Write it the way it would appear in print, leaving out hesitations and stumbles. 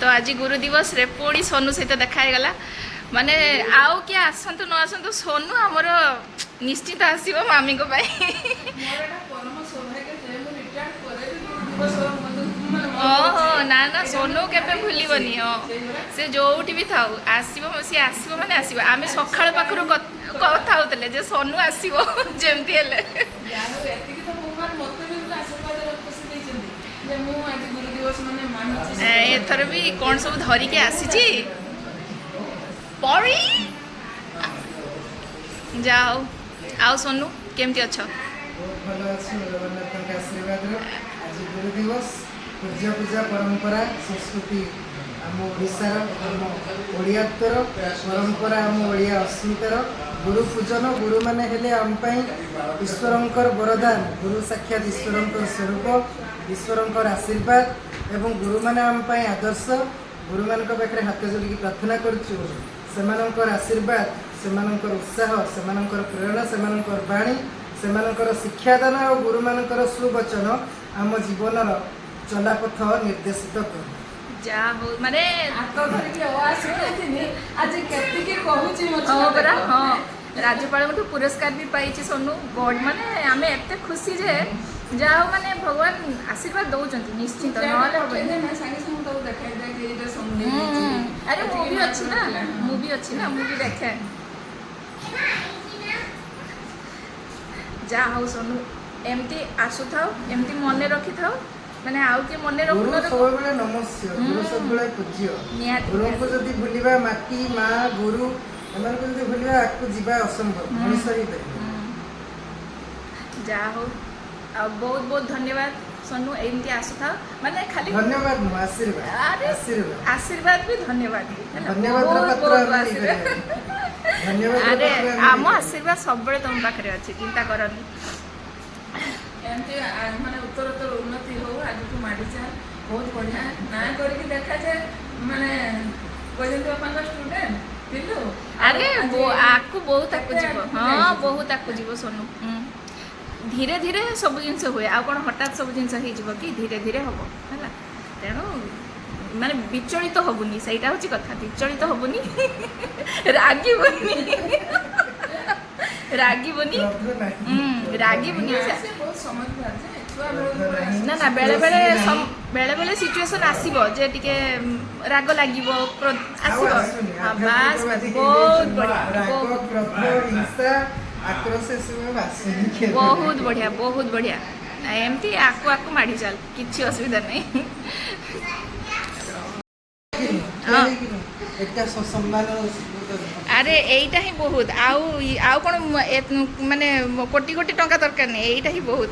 तो आज गुरु दिवस रे पुणी सोनू सहित देखाई गला माने आउ किए आसतु न आसतु सोनू आमर निश्चित आसो मामी को ओहो ना ना सोनू केबे भूलबनी हाँ से जो भी था सी आसो माने आसो आम सका पाखर कथा होते जे सोनू आसो जमती एथर भी कौन सब धरिकी आसी परी जाओ आओ सोनू केमती अच्छ गुरु दिवस पूजा पूजा परंपरा संस्कृति आम ओडिशार आम ओडियात्वर परंपरा आम ओडिया अस्मितार गुरु पूजन गुरु माने हेले आम ईश्वरंकर वरदान गुरु साक्षात ईश्वरंकर स्वरूप ईश्वरंकर आशीर्वाद एवं गुरु माने आम आदर्श गुरु मान पाखे हाथ जोड़ी प्रार्थना करुचु सेमानंकर आशीर्वाद सेमानंकर उत्साह सेमानंकर प्रेरणा सेमानंकर बाणी सेमानंकर शिक्षादान और गुरु मानकर सुवचन आम जीवन चलापथ निर्देशित कर जा हो माने राज्यपाल पुरस्कार भी पाई सोनू बड़ माने आम एत खुशी जे जा हो माने भगवान आशीर्वाद दौरान निश्चित अरे मूवी अच्छी ना मूवी देखे जा हो सोनू एमती आसु था एमती मन रखी था माने आउ के मन गुरु सब नमस्य गुरु सब पूज्य गुरु को जदि भूलिबा माटी माँ गुरु एमान को जदि भूलिबा आकु जीवा असंभव मनुष्य ही जा हो आ बहुत बहुत धन्यवाद सोनू एमती आसु था माने खाली धन्यवाद नो आशीर्वाद आशीर्वाद भी धन्यवाद धन्यवाद अरे आम आशीर्वाद सब तुम पाखे अच्छे चिंता करनी एमती माने उत्तरोत्तर उन्नति हो आज तू माड़ी चल बहुत बढ़िया ना करके देखा जाए माने गोविंद बापा स्टूडेंट पिल्लू अरे आकु बहुत आकु जीव हाँ बहुत आकु जीव सोनू धीरे धीरे सब जिन हुए आ कौन हठात सब जिन कि धीरे धीरे हम है तेणु माने विचलित हबुनी सहीटा हूँ कथा विचलित हबुनी रागिबनी रागिबनी रागिबनी ना ना बेले बेले बेले बेले सिचुएशन आसीबो जे टिके राग लागिबो आसीबो हां बास बहुत बढ़िया बहुत बढ़िया एमती आकु आकु माड़ी चल किसी असुविधा नहीं अरे एटा ही बहुत आउ कौन माने कोटी कोटी टंका दरकार नहीं एटा ही बहुत